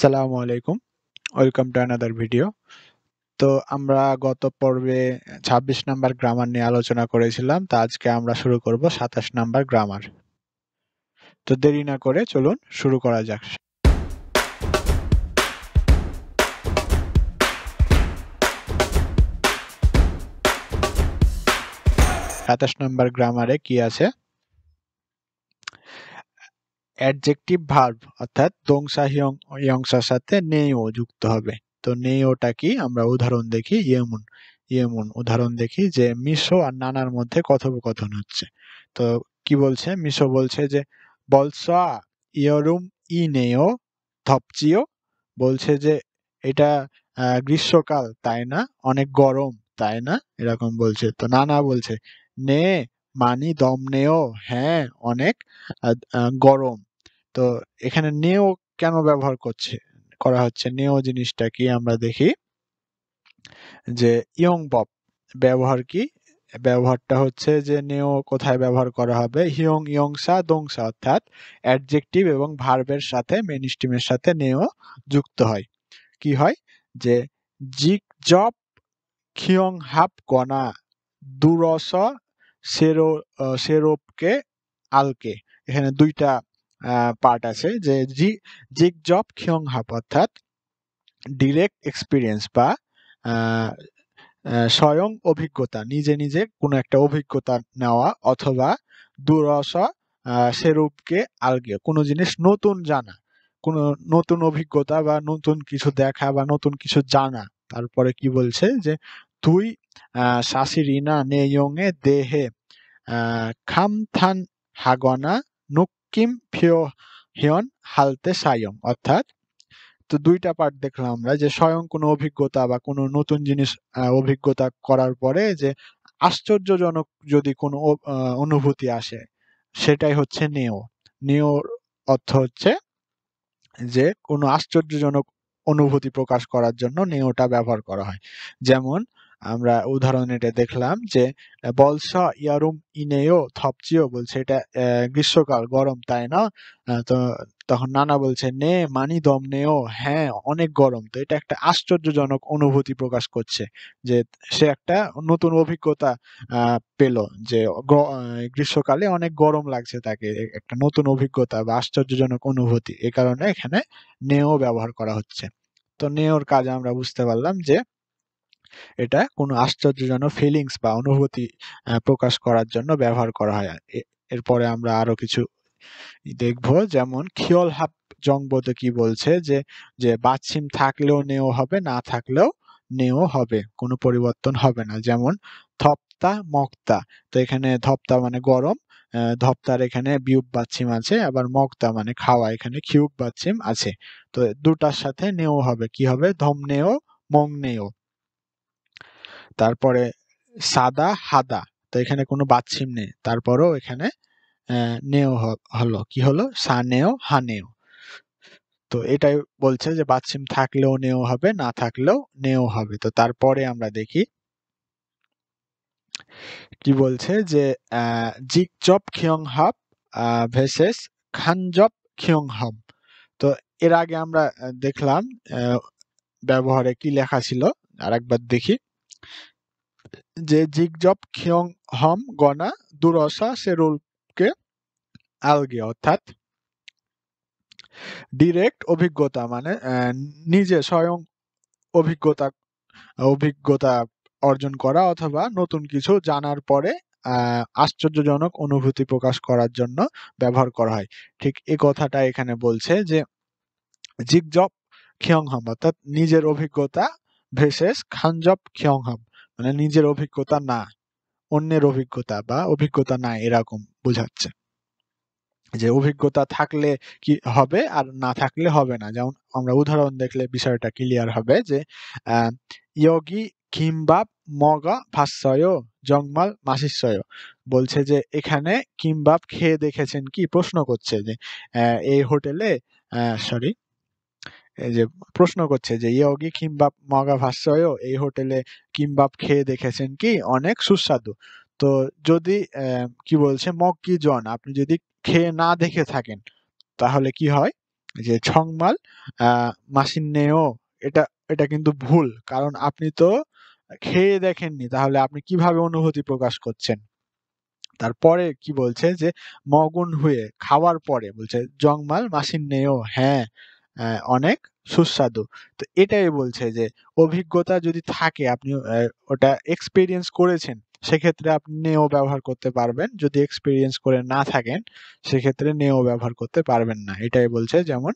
আসসালামু আলাইকুম। Welcome to another video. তো আমরা গত পর্বে ২৬ নাম্বার গ্রামার নিয়ে আলোচনা করেছিলাম। তো আজকে আমরা শুরু করব ২৭ নাম্বার গ্রামার। তো দেরি না করে চলুন শুরু করা যাক। ২৭ নাম্বার গ্রামারে কি আছে? অ্যাডজেক্টিভ ভার্ব অর্থাৎ দংসা ইয়ংসার সাথে নেও যুক্ত হবে। তো নেওটা কি? আমরা উদাহরণ দেখি। ইয়েমুন উদাহরণ দেখি যে মিশো আর নানার মধ্যে কথোপকথন হচ্ছে। তো কি বলছে? মিশো বলছে যে বলসা ইয়রুম নেও ধপচিও, বলছে যে এটা গ্রীষ্মকাল তাই না, অনেক গরম তাই না, এরকম বলছে। তো নানা বলছে নে মানি দম নেও, হ্যাঁ অনেক গরম। তো এখানে নেও কেন ব্যবহার করা হচ্ছে? নেও জিনিসটা কি আমরা দেখি যে ইয়ং বব ব্যবহার কি? ব্যবহারটা হচ্ছে যে নেও কোথায় ব্যবহার করা হবে? হিয়ং ইয়ংসা দংসা অর্থাৎ অ্যাডজেক্টিভ এবং ভার্বের সাথে মেইন স্ট্রিমের সাথে নেও যুক্ত হয়। কি হয় যে জিক জব খিয়ং হাপ গনা দুরস সেরোপকে আলকে। এখানে দুইটা পার্ট আছে যে জিক জব খিয়ং হাপ অর্থাৎ ডিরেক্ট এক্সপিরিয়েন্স বা স্বয়ং অভিজ্ঞতা, নিজে নিজে কোনো একটা অভিজ্ঞতা নেওয়া, অথবা দুরসা সেরূপকে আলগে কোনো জিনিস নতুন জানা, কোনো নতুন অভিজ্ঞতা বা নতুন কিছু দেখা বা নতুন কিছু জানা। তারপরে কি বলছে যে তুই শাসিরিনা নেয়ংয়ে দেহে খামথান হাগনা নুক্কিম ফিও হিয়ন হালতে সায়ং অর্থাৎ। তো দুইটা পার্ট দেখলাম আমরা যে স্বয়ং কোনো অভিজ্ঞতা বা কোনো নতুন জিনিস অভিজ্ঞতা করার পরে যে আশ্চর্যজনক যদি কোনো অনুভূতি আসে, সেটাই হচ্ছে নেও। নেওর অর্থ হচ্ছে যে কোনো আশ্চর্যজনক অনুভূতি প্রকাশ করার জন্য নেওটা ব্যবহার করা হয়। যেমন আমরা উদাহরণ এটা দেখলাম যে বলসা ইয়ারুম ইনেও থপচিও, বলছে এটা গ্রীষ্মকাল গরম তাই না। তো তখন নানা বলছে নে মানি দম নেও, হ্যাঁ অনেক গরম। তো এটা একটা আশ্চর্যজনক অনুভূতি প্রকাশ করছে যে সে একটা নতুন অভিজ্ঞতা পেল যে গ্রীষ্মকালে অনেক গরম লাগছে তাকে, একটা নতুন অভিজ্ঞতা বা আশ্চর্যজনক অনুভূতি। এ কারণে এখানে নেও ব্যবহার করা হচ্ছে। তো নেওর কাজ আমরা বুঝতে পারলাম যে এটা কোনো আশ্চর্যজনক ফিলিংস বা অনুভূতি প্রকাশ করার জন্য ব্যবহার করা হয়। এরপরে আমরা আরো কিছু দেখব, যেমন খিয়ল হাপ জংবোতে কি বলছে যে যে বাচ্ছিম থাকলেও নেও হবে, না থাকলেও নেও হবে, কোনো পরিবর্তন হবে না। যেমন ধপ্তা মক্তা। তো এখানে ধপ্তা মানে গরম, ধপ্তার এখানে বিউব বাচ্ছিম আছে, আবার মক্তা মানে খাওয়া, এখানে খিউব বাচ্ছিম আছে। তো দুটার সাথে নেও হবে, কি হবে? ধম নেও মং নেও। তারপরে সাদা হাদা। তো এখানে কোনো বাচ্ছিম নেই, তারপরেও এখানে নেও হলো, কি হলো? সানেও হানেও। তো এটাই বলছে যে বাচ্ছিম থাকলেও নেও হবে, না থাকলেও নেও হবে। তো তারপরে আমরা দেখি কি বলছে যে জিকজব খিয়ং হাব ভেসেস খানজব খিয়ং হাম। তো এর আগে আমরা দেখলাম ব্যবহারে কি লেখা ছিল, আরেকবার দেখি যে জিগজব খিয়ং হম গনা দুরসা সেরুলকে আলগে অর্থাৎ ডিরেক্ট অভিজ্ঞতা মানে নিজে স্বয়ং অভিজ্ঞতা অভিজ্ঞতা অর্জন করা অথবা নতুন কিছু জানার পরে আশ্চর্যজনক অনুভূতি প্রকাশ করার জন্য ব্যবহার করা হয়। ঠিক এই কথাটা এখানে বলছে যে জিগজব খিয়ংহাম অর্থাৎ নিজের অভিজ্ঞতা ভেসেস খানজব খিয়ংহাম মানে নিজের অভিজ্ঞতা না, অন্যের অভিজ্ঞতা বা অভিজ্ঞতা না, এরকম বোঝাচ্ছে যে অভিজ্ঞতা থাকলে কি হবে আর না থাকলে হবে না। যেমন আমরা উদাহরণ দেখলে বিষয়টা ক্লিয়ার হবে যে ইয়োগি কিমবাব মগা ভাস্যয় জংমাল মাসিস্যয়, বলছে যে এখানে কিমবাব খেয়ে দেখেছেন কি? প্রশ্ন করছে যে এই হোটেলে সরি এই যে প্রশ্ন করছে যে ইয়োগি কিমবাব মগা ভাস্যয়, এই হোটেলে কিমবাব খেয়ে দেখেছেন কি? অনেক সুস্বাদু। তো যদি কি বলছে মগ কি জন, আপনি যদি খেয়ে না দেখে থাকেন তাহলে কি হয়? যে ছংমাল মাসিন্নেও, এটা এটা কিন্তু ভুল, কারণ আপনি তো খেয়ে দেখেননি, তাহলে আপনি কিভাবে অনুভূতি প্রকাশ করছেন? তারপরে কি বলছে যে মগুন হুয়ে, খাওয়ার পরে বলছে জংমাল মাসিন্নেও, হ্যাঁ অনেক সুস্বাদু। তো এটাই বলছে যে অভিজ্ঞতা যদি থাকে, আপনি ওটা এক্সপেরিয়েন্স করেছেন, সেক্ষেত্রে আপনি নেও ব্যবহার করতে পারবেন। যদি এক্সপেরিয়েন্স করে না থাকেন, সেক্ষেত্রে নেও ব্যবহার করতে পারবেন না। এটাই বলছে। যেমন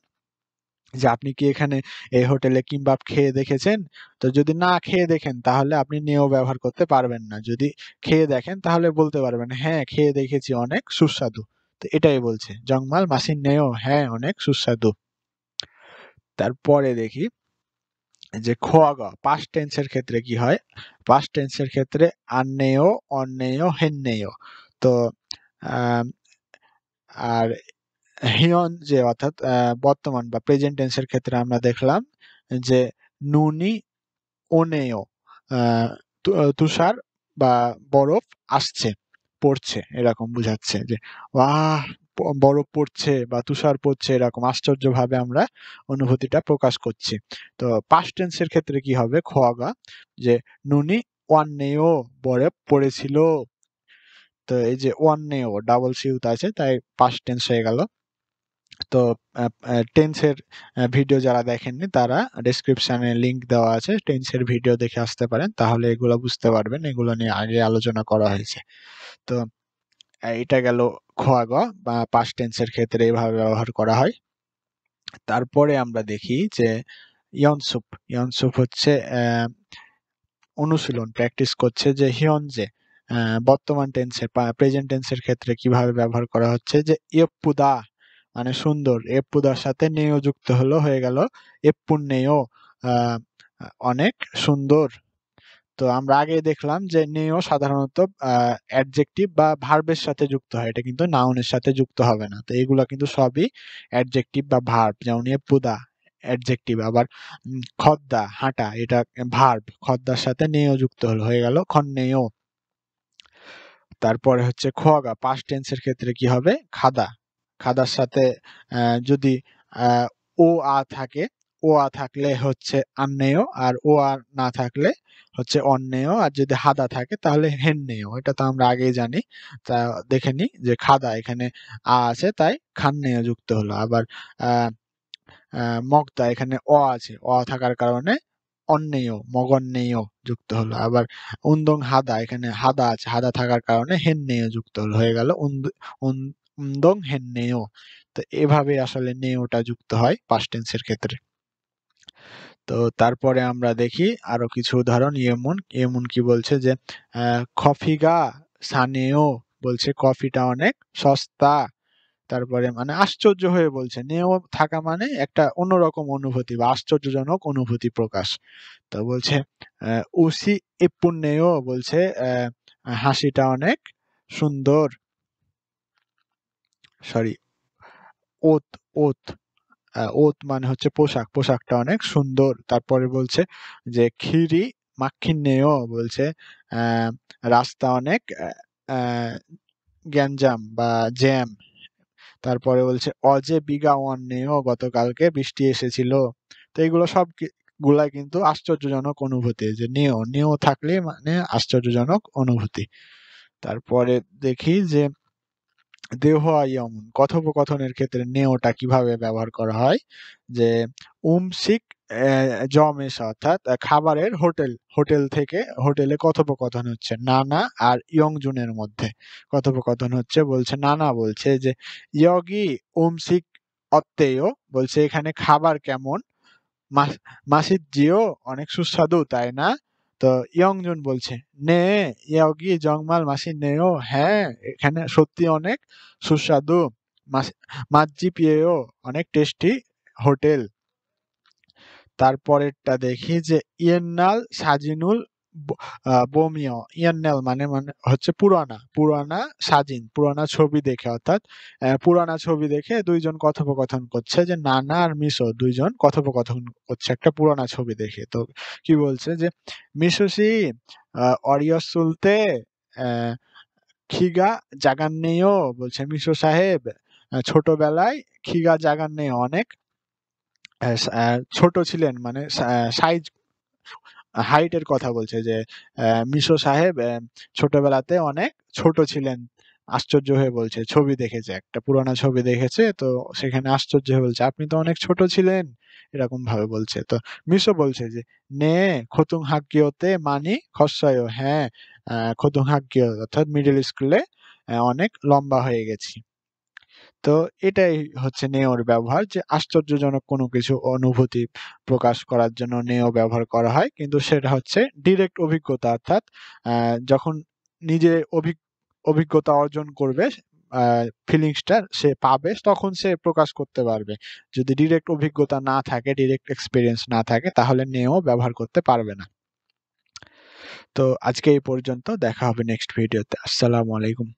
যে আপনি কি এখানে এই হোটেলে কিম্বাব খেয়ে দেখেছেন? তো যদি না খেয়ে দেখেন, তাহলে আপনি নেও ব্যবহার করতে পারবেন না। যদি খেয়ে দেখেন, তাহলে বলতে পারবেন হ্যাঁ খেয়ে দেখেছি, অনেক সুস্বাদু। তো এটাই বলছে জংমাল মাসিন নেও, হ্যাঁ অনেক সুস্বাদু। তারপরে দেখি যে খোয়াগা পাস্ট টেন্সের ক্ষেত্রে কি হয়। পাস্ট টেন্সের ক্ষেত্রে আন্নেয়, অন্নেয়, হেন্নেয়। তো আম, আর হিয়ন যে অর্থাৎ বর্তমান বা প্রেজেন্ট টেন্সের ক্ষেত্রে আমরা দেখলাম যে নুনি ওনেও, তুষার বা বরফ আসছে, পড়ছে, এরকম বুঝাচ্ছে যে বাহ বরফ পড়ছে বা তুষার পড়ছে, এরকম আশ্চর্যভাবে আমরা অনুভূতিটা প্রকাশ করছি। তো পাস্ট টেন্সের ক্ষেত্রে কি হবে, খোয়াগা, যে নুনি ওয়ান্নেও, বরফ পড়েছিল। তো এই যে ওয়ান্নেও ডাবল সিউত আছে, তাই পাস্ট টেন্স হয়ে গেল। তো টেন্সের ভিডিও যারা দেখেননি, তারা ডেসক্রিপশনে লিংক দেওয়া আছে, টেন্সের ভিডিও দেখে আসতে পারেন, তাহলে এগুলো বুঝতে পারবেন। এগুলো নিয়ে আগে আলোচনা করা হয়েছে। তো এটা গেল খোয়াগ বা পাস্ট টেন্সের ক্ষেত্রে এভাবে ব্যবহার করা হয়। তারপরে আমরা দেখি যে ইয়নসুপ। ইয়নসুপ হচ্ছে অনুশীলন, প্র্যাকটিস করছে যে হিয়নজে বর্তমান টেন্সের প্রেজেন্ট টেন্সের ক্ষেত্রে কিভাবে ব্যবহার করা হচ্ছে। যে ইয়প্পুদা মানে সুন্দর, এপ্পুদার সাথে নেয় যুক্ত হলো, হয়ে গেল এপ্পুন্নেয়, আহ অনেক সুন্দর। তো আমরা আগে দেখলাম যে নেয় সাধারণত অ্যাডজেক্টিভ বা ভার্বের সাথে যুক্ত হয়, এটা কিন্তু নাউনের সাথে যুক্ত হবে না। তো এগুলো কিন্তু সবই অ্যাডজেক্টিভ বা ভার্ব। যেমন এপ্পুদা অ্যাডজেক্টিভ, আবার খদ্দা হাঁটা, এটা ভার্ব, খদ্দার সাথে নেয় যুক্ত হলো, হয়ে গেল খন্নেয়। তারপরে হচ্ছে খোয়াগা পাস্ট টেন্সের ক্ষেত্রে কি হবে, খাদা। খাদার সাথে যদি আহ, ও আ থাকে, ও আ থাকলে হচ্ছে আন্নেয়, আর ও আ না থাকলে হচ্ছে অন্নেয়, আর যদি হাদা থাকে তাহলে হেন্নেয়। এটা তো আমরা আগেই জানি। তা দেখে নি যে খাদা এখানে আ আছে, তাই খান্নেয় যুক্ত হলো। আবার আহ মগদা এখানে অ আছে, অ থাকার কারণে অন্নেয়, মগন্নেয় যুক্ত হলো। আবার উন্দং হাদা, এখানে হাদা আছে, হাদা থাকার কারণে হেন্নেয় যুক্ত হলো, হয়ে গেল উন্দং হেন্নেয়। তো এভাবে আসলে নেয়টা যুক্ত হয় পাস্ট টেন্সের ক্ষেত্রে। তো তারপরে আমরা দেখি আরো কিছু উদাহরণ। ইয়েমুন, ইয়েমুন কি বলছে যে কফিগা সানেও, বলছে কফিটা অনেক সস্তা। তারপরে মানে আশ্চর্য হয়ে বলছে, নেও থাকা মানে একটা অন্যরকম অনুভূতি বা আশ্চর্যজনক অনুভূতি প্রকাশ। তো বলছে উসি ইপুন্নেও, বলছে হাসিটা অনেক সুন্দর। সরি, ওত, ওত, ওত মানে হচ্ছে পোশাক, পোশাকটা অনেক সুন্দর। তারপরে বলছে যে খিরি মাখিন্নেও, বলছে আহ রাস্তা অনেক আহ গ্যাঞ্জাম বা জ্যাম। তারপরে বলছে অজে বিগা ওয়ান্নেও, গতকালকে বৃষ্টি এসেছিল। তো এগুলো সব গুলাই কিন্তু আশ্চর্যজনক অনুভূতি, যে নেও, নেও থাকলে মানে আশ্চর্যজনক অনুভূতি। তারপরে দেখি যে দেহয়ম কথোপকথনের ক্ষেত্রে নেওটা কিভাবে ব্যবহার করা হয়। যে উমসিক জমেশ, অর্থাৎ খাবারের হোটেল, হোটেল থেকে, হোটেলে কথোপকথন হচ্ছে নানা আর ইয়ংজুনের মধ্যে কথোপকথন হচ্ছে। বলছে নানা বলছে যে ইয়গি উমসিক অত্তেয়, বলছে এখানে খাবার কেমন, মাসিদ জিও অনেক সুস্বাদু তাই না। তো ইয়ংজুন বলছে নে ইয়গি জংমাল মাসি নেও, হ্যাঁ এখানে সত্যি অনেক সুস্বাদু, মাজ্জি পিয়েও অনেক টেস্টি হোটেল। তারপরেরটা দেখি যে ইয়েন্নাল সাজিনুল বোমিও। ইয়ান্নাল মানে মানে হচ্ছে পুরানা, পুরানা সাজিন পুরানা ছবি দেখে, অর্থাৎ পুরানা ছবি দেখে দুইজন কথোপকথন করছে, যে নানা আর মিশো দুইজন কথোপকথন করছে একটা পুরানা ছবি দেখে। তো কি বলছে যে মিশোসি অরিয়স সুলতে আহ, খিগা জাগান্নেও, বলছে মিশো সাহেব ছোটবেলায় খিগা জাগান্নেও অনেক ছোট ছিলেন মানে সাইজ হাইটের কথা বলছে যে মিশো সাহেব ছোটবেলাতে অনেক ছোট ছিলেন। আশ্চর্য হয়ে বলছে, ছবি দেখেছে, একটা পুরানো ছবি দেখেছে, তো সেখানে আশ্চর্য হয়ে বলছে আপনি তো অনেক ছোট ছিলেন, এরকম ভাবে বলছে। তো মিশো বলছে যে নে খতুং হাক্কিওতে মানি খসায়ও, হ্যাঁ খতুং হাক্কিও অর্থাৎ মিডল স্কুলে অনেক লম্বা হয়ে গেছি। তো এটাই হচ্ছে নেওর ব্যবহার, যে আশ্চর্যজনক কোনো কিছু অনুভূতি প্রকাশ করার জন্য নেও ব্যবহার করা হয়, কিন্তু সেটা হচ্ছে ডিরেক্ট অভিজ্ঞতা, অর্থাৎ যখন নিজে অভিজ্ঞতা অর্জন করবে, ফিলিংসটা সে পাবে, তখন সে প্রকাশ করতে পারবে। যদি ডিরেক্ট অভিজ্ঞতা না থাকে, ডিরেক্ট এক্সপিরিয়েন্স না থাকে, তাহলে নেও ব্যবহার করতে পারবে না। তো আজকে এই পর্যন্ত, দেখা হবে নেক্সট ভিডিওতে। আসসালামু আলাইকুম।